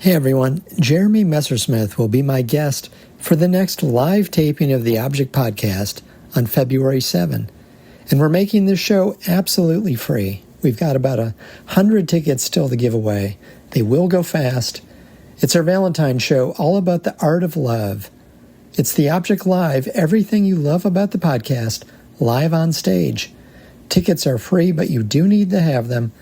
Hey everyone, Jeremy Messersmith will be my guest for the next live taping of the Object Podcast on February 7. And we're making this show absolutely free. We've got about 100 tickets still to give away. They will go fast. It's our Valentine's show all about the art of love. It's the Object Live, everything you love about the podcast, live on stage. Tickets are free, but you do need to have them.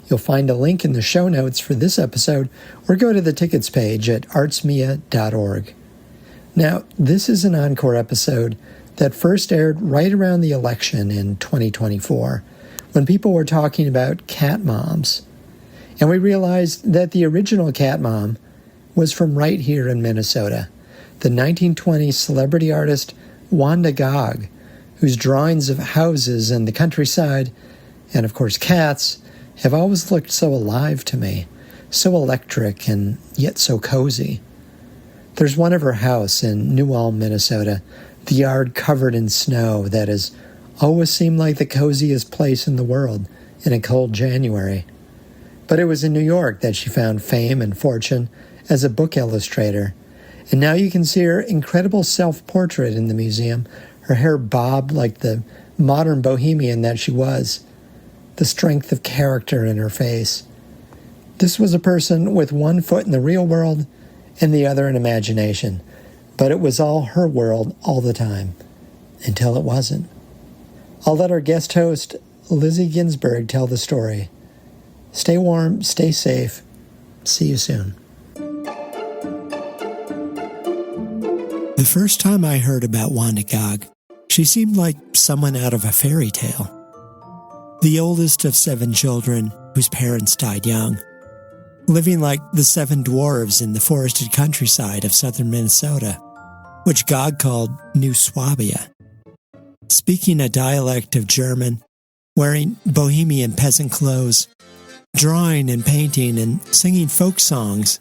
You'll find a link in the show notes for this episode or go to the tickets page at artsmia.org. Now, this is an Encore episode that first aired right around the election in 2024 when people were talking about cat moms. And we realized that the original cat mom was from right here in Minnesota, the 1920s celebrity artist Wanda Gág, whose drawings of houses and the countryside, and of course cats, have always looked so alive to me, so electric and yet so cozy. There's one of her house in New Ulm, Minnesota, the yard covered in snow that has always seemed like the coziest place in the world in a cold January. But it was in New York that she found fame and fortune as a book illustrator. And now you can see her incredible self-portrait in the museum, her hair bobbed like the modern bohemian that she was, the strength of character in her face. This was a person with one foot in the real world and the other in imagination, but it was all her world all the time, until it wasn't. I'll let our guest host, Lizzi Ginsberg, tell the story. Stay warm, stay safe. See you soon. The first time I heard about Wanda Gág, she seemed like someone out of a fairy tale. The oldest of 7 children whose parents died young, living like the 7 dwarves in the forested countryside of southern Minnesota, which Gág called New Swabia. Speaking a dialect of German, wearing bohemian peasant clothes, drawing and painting and singing folk songs,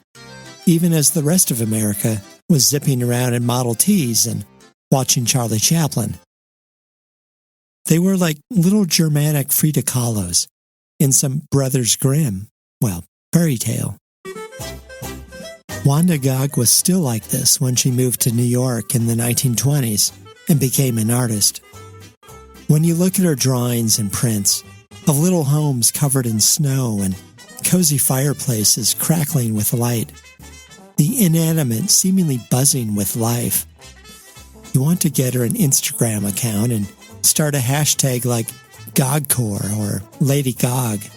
even as the rest of America was zipping around in Model Ts and watching Charlie Chaplin. They were like little Germanic Frida Kahlos in some Brothers Grimm, fairy tale. Wanda Gág was still like this when she moved to New York in the 1920s and became an artist. When you look at her drawings and prints of little homes covered in snow and cozy fireplaces crackling with light, the inanimate seemingly buzzing with life, you want to get her an Instagram account and start a hashtag like Encore or Lady Gág.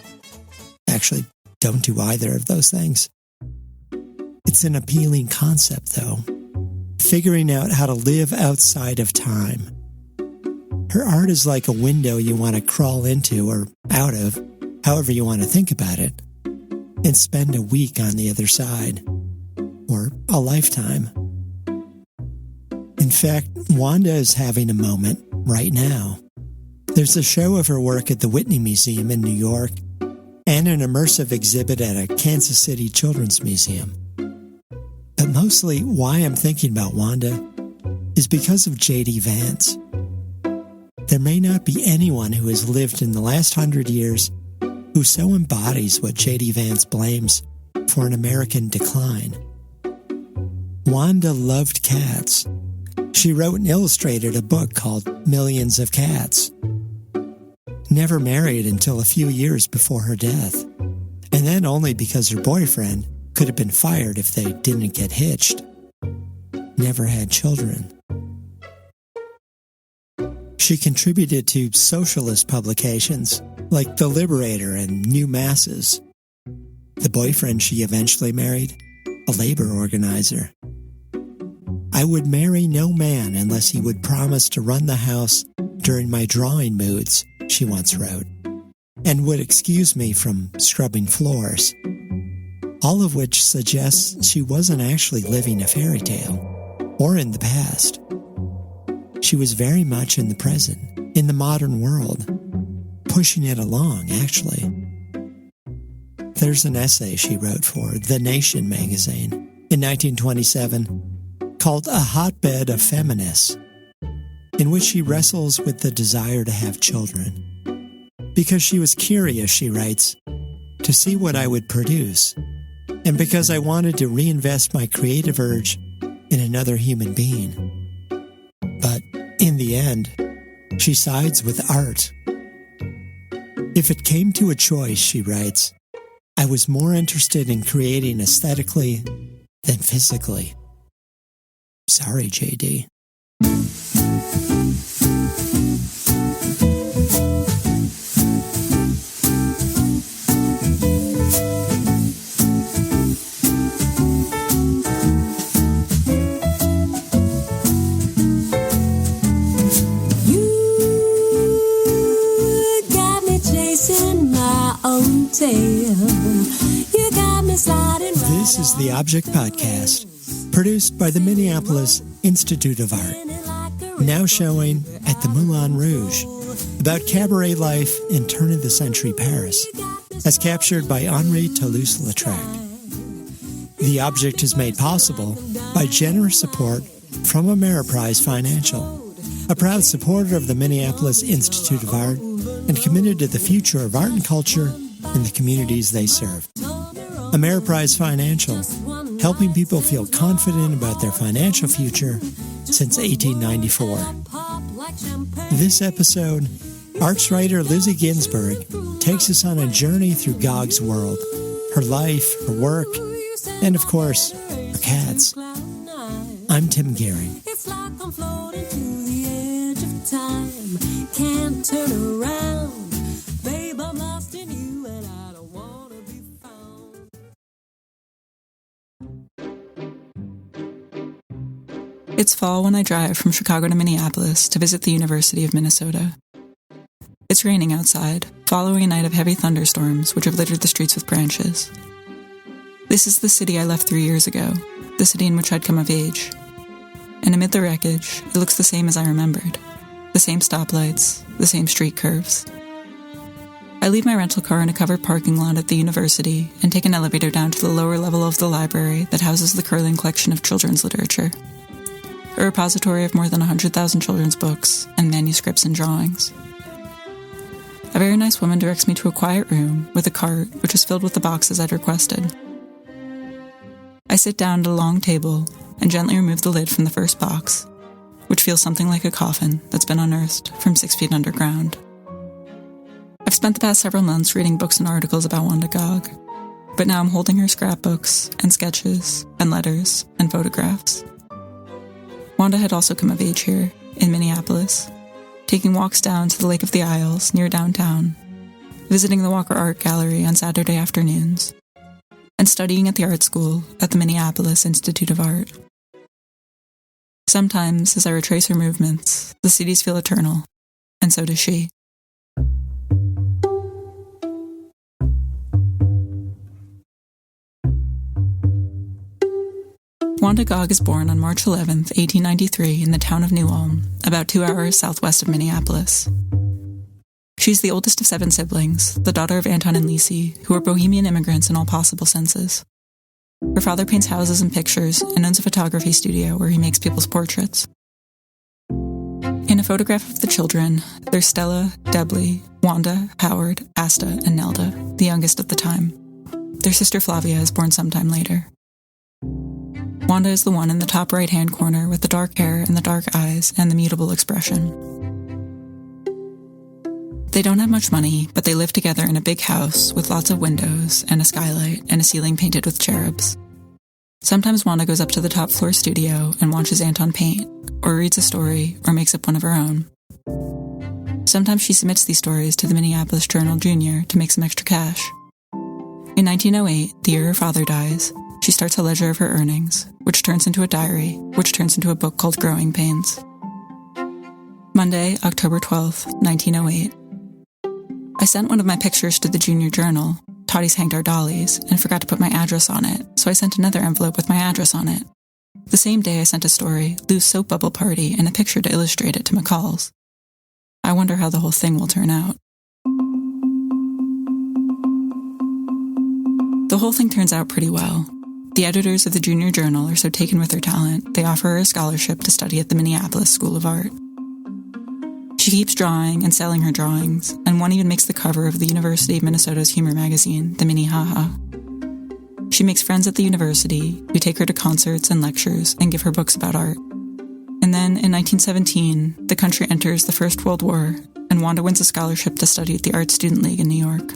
Actually, don't do either of those things. It's an appealing concept, though. Figuring out how to live outside of time. Her art is like a window you want to crawl into or out of, however you want to think about it, and spend a week on the other side. Or a lifetime. In fact, Wanda is having a moment right now. There's a show of her work at the Whitney Museum in New York and an immersive exhibit at a Kansas City Children's Museum. But mostly why I'm thinking about Wanda is because of J.D. Vance. There may not be anyone who has lived in the last 100 years who so embodies what J.D. Vance blames for an American decline. Wanda loved cats. She wrote and illustrated a book called Millions of Cats. Never married until a few years before her death, and then only because her boyfriend could have been fired if they didn't get hitched. Never had children. She contributed to socialist publications like The Liberator and New Masses. The boyfriend she eventually married, a labor organizer. I would marry no man unless he would promise to run the house during my drawing moods, she once wrote, and would excuse me from scrubbing floors. All of which suggests she wasn't actually living a fairy tale, or in the past. She was very much in the present, in the modern world, pushing it along, actually. There's an essay she wrote for The Nation magazine in 1927 called A Hotbed of Feminists, in which she wrestles with the desire to have children. Because she was curious, she writes, to see what I would produce, and because I wanted to reinvest my creative urge in another human being. But in the end, she sides with art. If it came to a choice, she writes, I was more interested in creating aesthetically than physically. Sorry, JD. This is the Object Podcast, produced by the Minneapolis Institute of Art, now showing at the Moulin Rouge, about cabaret life in turn-of-the-century Paris, as captured by Henri Toulouse-Lautrec. The Object is made possible by generous support from Ameriprise Financial, a proud supporter of the Minneapolis Institute of Art and committed to the future of art and culture in the communities they serve. Ameriprise Financial, helping people feel confident about their financial future since 1894. This episode, arts writer Lizzi Ginsberg takes us on a journey through Gág's world, her life, her work, and of course, her cats. I'm Tim Gihring. It's like I'm floating to the edge of time. Can't turn around. Babe, I'm lost in you and I don't want to be found. It's fall when I drive from Chicago to Minneapolis to visit the University of Minnesota. It's raining outside, following a night of heavy thunderstorms which have littered the streets with branches. This is the city I left 3 years ago, the city in which I'd come of age. And amid the wreckage, it looks the same as I remembered. The same stoplights, the same street curves. I leave my rental car in a covered parking lot at the university and take an elevator down to the lower level of the library that houses the Curling collection of children's literature. A repository of more than 100,000 children's books and manuscripts and drawings. A very nice woman directs me to a quiet room with a cart which is filled with the boxes I'd requested. I sit down at a long table and gently remove the lid from the first box, which feels something like a coffin that's been unearthed from 6 feet underground. I've spent the past several months reading books and articles about Wanda Gág, but now I'm holding her scrapbooks and sketches and letters and photographs. Wanda had also come of age here, in Minneapolis, taking walks down to the Lake of the Isles near downtown, visiting the Walker Art Gallery on Saturday afternoons, and studying at the art school at the Minneapolis Institute of Art. Sometimes, as I retrace her movements, the cities feel eternal, and so does she. Wanda Gág is born on March 11, 1893, in the town of New Ulm, about 2 hours southwest of Minneapolis. She's the oldest of 7 siblings, the daughter of Anton and Lizzi, who are bohemian immigrants in all possible senses. Her father paints houses and pictures and owns a photography studio where he makes people's portraits. In a photograph of the children, there's Stella, Debly, Wanda, Howard, Asta, and Nelda, the youngest at the time. Their sister Flavia is born sometime later. Wanda is the one in the top right-hand corner with the dark hair and the dark eyes and the mutable expression. They don't have much money, but they live together in a big house with lots of windows and a skylight and a ceiling painted with cherubs. Sometimes Wanda goes up to the top floor studio and watches Anton paint, or reads a story, or makes up one of her own. Sometimes she submits these stories to the Minneapolis Journal-Junior to make some extra cash. In 1908, the year her father dies, she starts a ledger of her earnings, which turns into a diary, which turns into a book called Growing Pains. Monday, October 12th, 1908. I sent one of my pictures to the Junior Journal, Tottie's hanged our dollies, and forgot to put my address on it, so I sent another envelope with my address on it. The same day I sent a story, Lou's Soap Bubble Party, and a picture to illustrate it to McCall's. I wonder how the whole thing will turn out. The whole thing turns out pretty well. The editors of the Junior Journal are so taken with her talent, they offer her a scholarship to study at the Minneapolis School of Art. She keeps drawing and selling her drawings, and one even makes the cover of the University of Minnesota's humor magazine, the Minnehaha. She makes friends at the university who take her to concerts and lectures and give her books about art. And then, in 1917, the country enters the First World War, and Wanda wins a scholarship to study at the Art Student League in New York.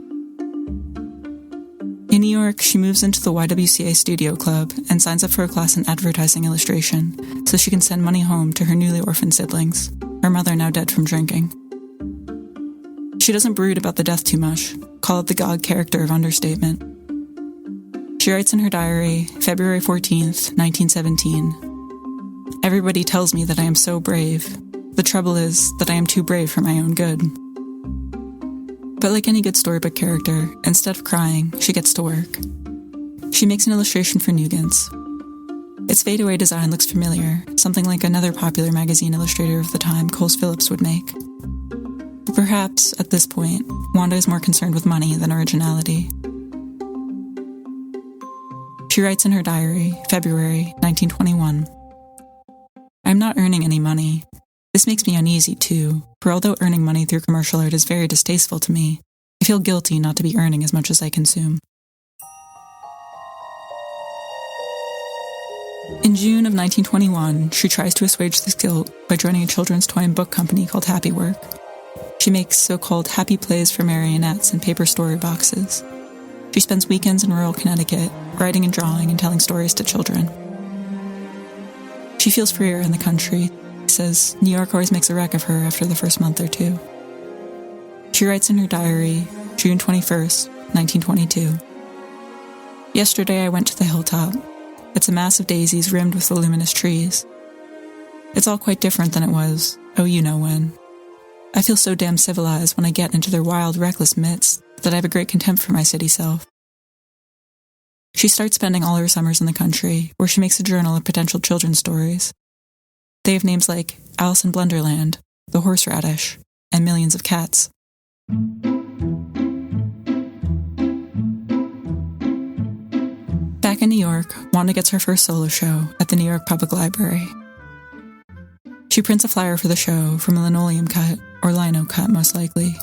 In New York, she moves into the YWCA Studio Club and signs up for a class in advertising illustration so she can send money home to her newly orphaned siblings, her mother now dead from drinking. She doesn't brood about the death too much, call it the Gág character of understatement. She writes in her diary, February 14th, 1917, "Everybody tells me that I am so brave. The trouble is that I am too brave for my own good." But like any good storybook character, instead of crying, she gets to work. She makes an illustration for Nugent's. Its fadeaway design looks familiar, something like another popular magazine illustrator of the time, Coles Phillips, would make. But perhaps, at this point, Wanda is more concerned with money than originality. She writes in her diary, February 1921, "I'm not earning any money. This makes me uneasy, too, for although earning money through commercial art is very distasteful to me, I feel guilty not to be earning as much as I consume." In June of 1921, she tries to assuage this guilt by joining a children's toy and book company called Happy Work. She makes so-called happy plays for marionettes and paper story boxes. She spends weekends in rural Connecticut, writing and drawing and telling stories to children. She feels freer in the country. Says New York always makes a wreck of her after the first month or two. She writes in her diary, June 21st, 1922, "Yesterday I went to the hilltop. It's a mass of daisies rimmed with voluminous trees. It's all quite different than it was, oh you know when. I feel so damn civilized when I get into their wild, reckless midst that I have a great contempt for my city self." She starts spending all her summers in the country, where she makes a journal of potential children's stories. They have names like Alice in Blunderland, The Horseradish, and Millions of Cats. Back in New York, Wanda gets her first solo show at the New York Public Library. She prints a flyer for the show from a linoleum cut, or lino cut most likely.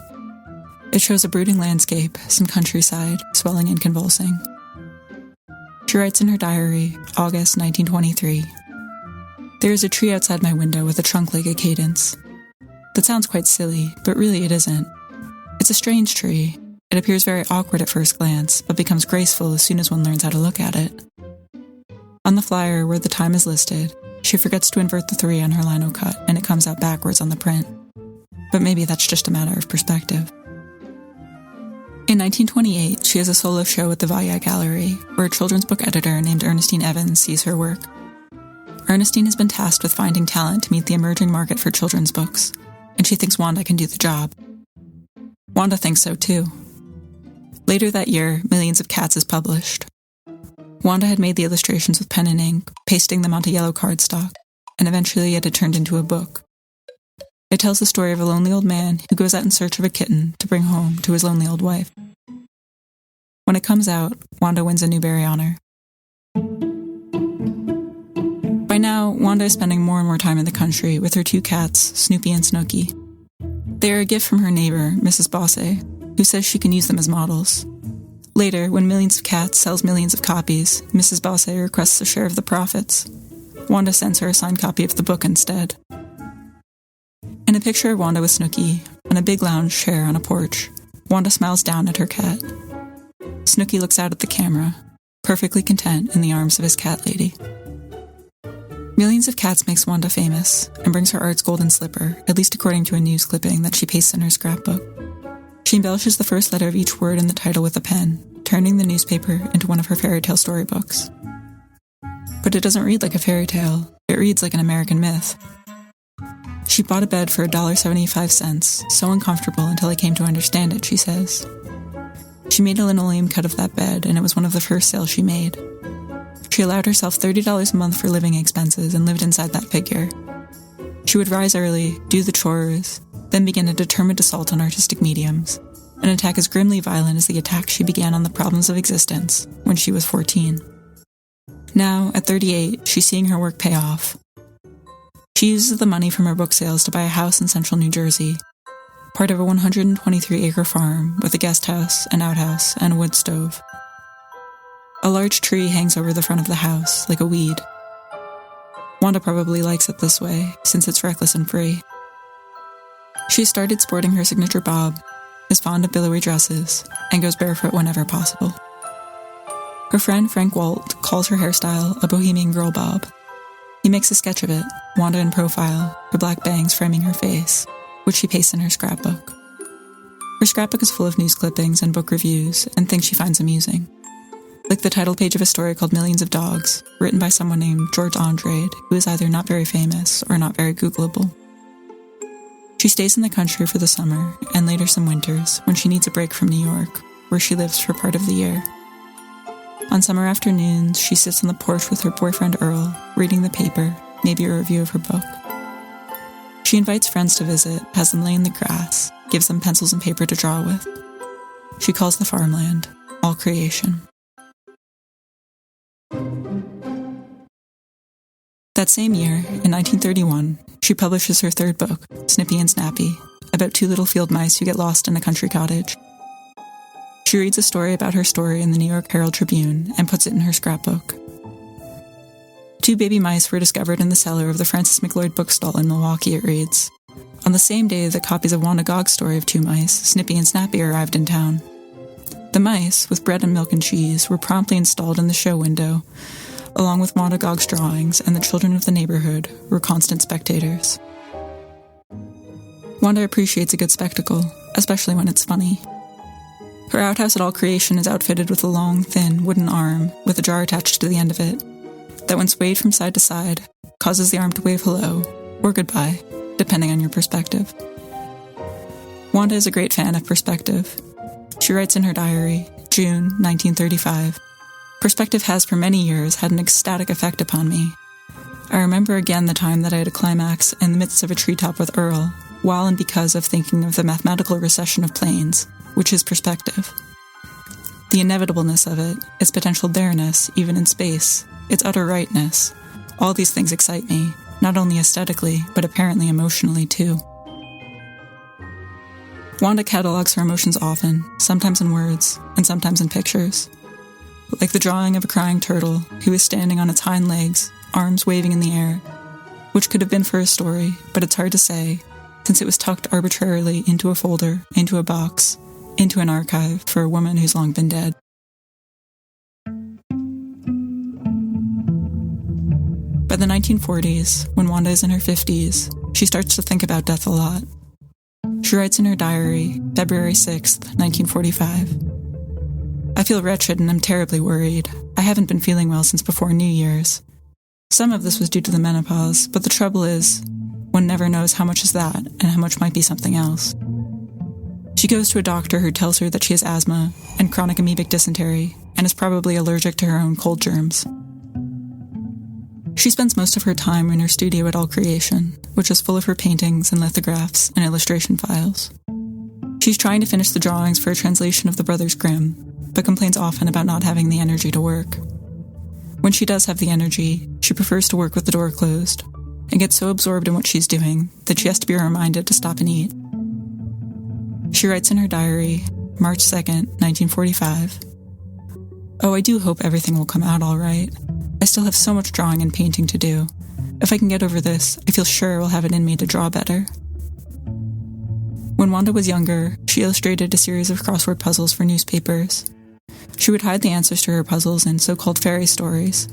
It shows a brooding landscape, some countryside, swelling and convulsing. She writes in her diary, August 1923, "There is a tree outside my window with a trunk like a cadence. That sounds quite silly, but really it isn't. It's a strange tree. It appears very awkward at first glance, but becomes graceful as soon as one learns how to look at it." On the flyer, where the time is listed, she forgets to invert the 3 on her lino cut, and it comes out backwards on the print. But maybe that's just a matter of perspective. In 1928, she has a solo show at the Vaya Gallery, where a children's book editor named Ernestine Evans sees her work. Ernestine has been tasked with finding talent to meet the emerging market for children's books, and she thinks Wanda can do the job. Wanda thinks so too. Later that year, Millions of Cats is published. Wanda had made the illustrations with pen and ink, pasting them onto yellow cardstock, and eventually it had turned into a book. It tells the story of a lonely old man who goes out in search of a kitten to bring home to his lonely old wife. When it comes out, Wanda wins a Newbery honor. By now, Wanda is spending more and more time in the country with her 2 cats, Snoopy and Snooky. They are a gift from her neighbor, Mrs. Bosse, who says she can use them as models. Later, when Millions of Cats sells millions of copies, Mrs. Bosse requests a share of the profits. Wanda sends her a signed copy of the book instead. In a picture of Wanda with Snooky, on a big lounge chair on a porch, Wanda smiles down at her cat. Snooky looks out at the camera, perfectly content in the arms of his cat lady. Millions of Cats makes Wanda famous, and brings her art's golden slipper, at least according to a news clipping that she pastes in her scrapbook. She embellishes the first letter of each word in the title with a pen, turning the newspaper into one of her fairy tale storybooks. But it doesn't read like a fairy tale, it reads like an American myth. She bought a bed for $1.75, so uncomfortable until I came to understand it, she says. She made a linoleum cut of that bed, and it was one of the first sales she made. She allowed herself $30 a month for living expenses and lived inside that figure. She would rise early, do the chores, then begin a determined assault on artistic mediums, an attack as grimly violent as the attack she began on the problems of existence when she was 14. Now, at 38, she's seeing her work pay off. She uses the money from her book sales to buy a house in central New Jersey, part of a 123-acre farm with a guest house, an outhouse, and a wood stove. A large tree hangs over the front of the house, like a weed. Wanda probably likes it this way, since it's reckless and free. She started sporting her signature bob, is fond of billowy dresses, and goes barefoot whenever possible. Her friend Frank Walt calls her hairstyle a bohemian girl bob. He makes a sketch of it, Wanda in profile, her black bangs framing her face, which she pastes in her scrapbook. Her scrapbook is full of news clippings and book reviews and things she finds amusing. Like the title page of a story called Millions of Dogs, written by someone named George Andrade, who is either not very famous or not very Googleable. She stays in the country for the summer and later some winters when she needs a break from New York, where she lives for part of the year. On summer afternoons, she sits on the porch with her boyfriend Earl, reading the paper, maybe a review of her book. She invites friends to visit, has them lay in the grass, gives them pencils and paper to draw with. She calls the farmland all creation. That same year, in 1931, she publishes her third book, Snippy and Snappy, about two little field mice who get lost in a country cottage. She reads a story about her story in the New York Herald Tribune and puts it in her scrapbook. Two baby mice were discovered in the cellar of the Francis McLeod bookstall in Milwaukee, it reads. On the same day that copies of Wanda Gág's story of two mice, Snippy and Snappy, arrived in town. The mice, with bread and milk and cheese, were promptly installed in the show window, along with Wanda Gág's drawings, and the children of the neighborhood were constant spectators. Wanda appreciates a good spectacle, especially when it's funny. Her outhouse at All Creation is outfitted with a long, thin, wooden arm with a jar attached to the end of it that, when swayed from side to side, causes the arm to wave hello or goodbye, depending on your perspective. Wanda is a great fan of perspective. She writes in her diary, June 1935, "Perspective has for many years had an ecstatic effect upon me. I remember again the time that I had a climax in the midst of a treetop with Earl, while and because of thinking of the mathematical recession of planes, which is perspective. The inevitableness of it, its potential bareness, even in space, its utter rightness, all these things excite me, not only aesthetically, but apparently emotionally too." Wanda catalogs her emotions often, sometimes in words, and sometimes in pictures. Like the drawing of a crying turtle who is standing on its hind legs, arms waving in the air, which could have been for a story, but it's hard to say, since it was tucked arbitrarily into a folder, into a box, into an archive for a woman who's long been dead. By the 1940s, when Wanda is in her 50s, she starts to think about death a lot. She writes in her diary, February 6th, 1945, "I feel wretched and am terribly worried. I haven't been feeling well since before New Year's. Some of this was due to the menopause, but the trouble is, one never knows how much is that and how much might be something else." She goes to a doctor who tells her that she has asthma and chronic amoebic dysentery and is probably allergic to her own cold germs. She spends most of her time in her studio at All Creation, which is full of her paintings and lithographs and illustration files. She's trying to finish the drawings for a translation of the Brothers Grimm, but complains often about not having the energy to work. When she does have the energy, she prefers to work with the door closed, and gets so absorbed in what she's doing that she has to be reminded to stop and eat. She writes in her diary, March 2nd, 1945, "Oh, I do hope everything will come out all right. I still have so much drawing and painting to do. If I can get over this, I feel sure I will have it in me to draw better." When Wanda was younger, she illustrated a series of crossword puzzles for newspapers. She would hide the answers to her puzzles in so-called fairy stories,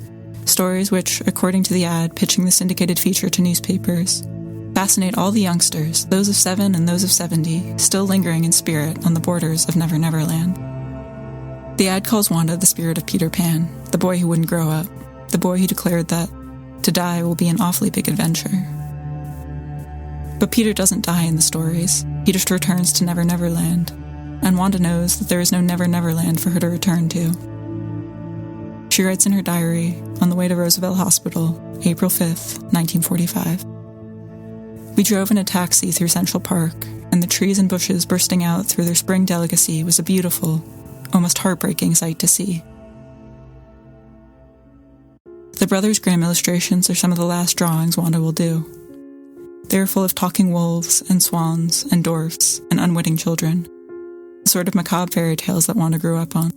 stories which, according to the ad pitching the syndicated feature to newspapers, fascinate all the youngsters, those of 7 and those of 70, still lingering in spirit on the borders of Never Never Land. The ad calls Wanda the spirit of Peter Pan, the boy who wouldn't grow up, the boy who declared that to die will be an awfully big adventure. But Peter doesn't die in the stories. He just returns to Never Never Land, and Wanda knows that there is no Never Never Land for her to return to. She writes in her diary, on the way to Roosevelt Hospital, April 5th, 1945. "We drove in a taxi through Central Park, and the trees and bushes bursting out through their spring delicacy was a beautiful, almost heartbreaking sight to see." The Brothers Grimm illustrations are some of the last drawings Wanda will do. They are full of talking wolves and swans and dwarfs and unwitting children, the sort of macabre fairy tales that Wanda grew up on.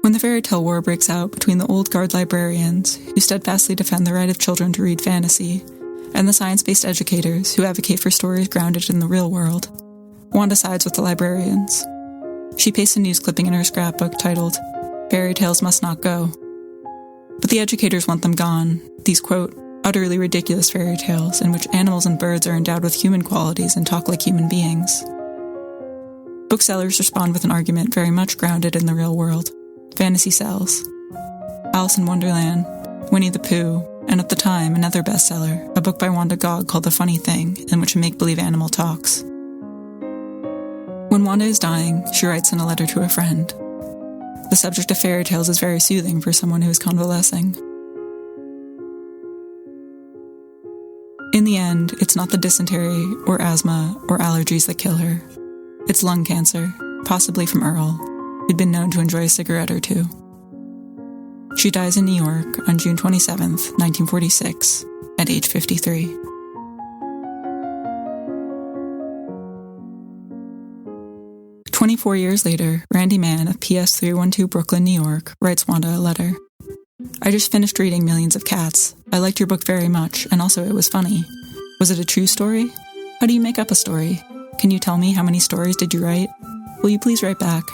When the fairy tale war breaks out between the old guard librarians, who steadfastly defend the right of children to read fantasy, and the science-based educators who advocate for stories grounded in the real world, Wanda sides with the librarians. She pastes a news clipping in her scrapbook titled, "Fairy Tales Must Not Go." But the educators want them gone, these, quote, utterly ridiculous fairy tales in which animals and birds are endowed with human qualities and talk like human beings. Booksellers respond with an argument very much grounded in the real world. Fantasy sells. Alice in Wonderland, Winnie the Pooh, and at the time, another bestseller, a book by Wanda Gág called The Funny Thing, in which a make-believe animal talks. When Wanda is dying, she writes in a letter to a friend. The subject of fairy tales is very soothing for someone who is convalescing. In the end, it's not the dysentery or asthma or allergies that kill her. It's lung cancer, possibly from Earl, who'd been known to enjoy a cigarette or two. She dies in New York on June 27th, 1946, at age 53. "24 years later, Randy Mann of PS 312 Brooklyn, New York, writes Wanda a letter. I just finished reading Millions of Cats. I liked your book very much, and also it was funny. Was it a true story? How do you make up a story? Can you tell me how many stories did you write? Will you please write back?"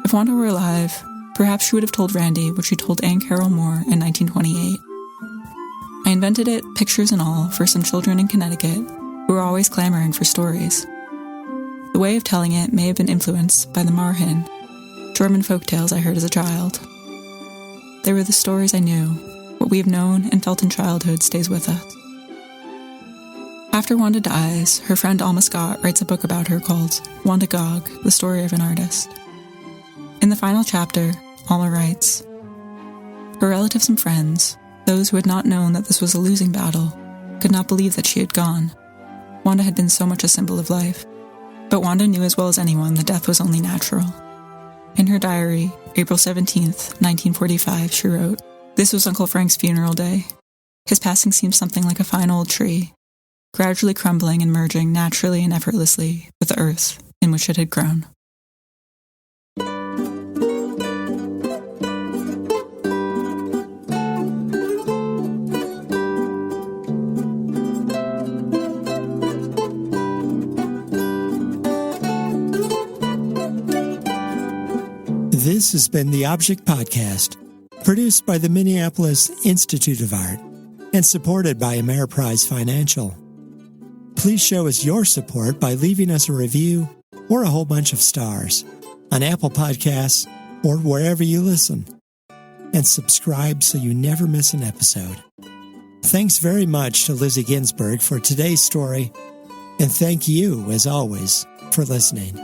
If Wanda were alive, perhaps she would have told Randy what she told Anne Carroll Moore in 1928. "I invented it, pictures and all, for some children in Connecticut who were always clamoring for stories. The way of telling it may have been influenced by the Marhin, German folk tales I heard as a child. They were the stories I knew. What we have known and felt in childhood stays with us." After Wanda dies, her friend Alma Scott writes a book about her called Wanda Gág, The Story of an Artist. In the final chapter, Alma writes, "Her relatives and friends, those who had not known that this was a losing battle, could not believe that she had gone. Wanda had been so much a symbol of life. But Wanda knew as well as anyone that death was only natural." In her diary, April 17th, 1945, she wrote, "This was Uncle Frank's funeral day. His passing seemed something like a fine old tree, gradually crumbling and merging naturally and effortlessly with the earth in which it had grown." This has been the Object Podcast, produced by the Minneapolis Institute of Art and supported by Ameriprise Financial. Please show us your support by leaving us a review or a whole bunch of stars on Apple Podcasts or wherever you listen. And subscribe so you never miss an episode. Thanks very much to Lizzi Ginsberg for today's story, and thank you, as always, for listening.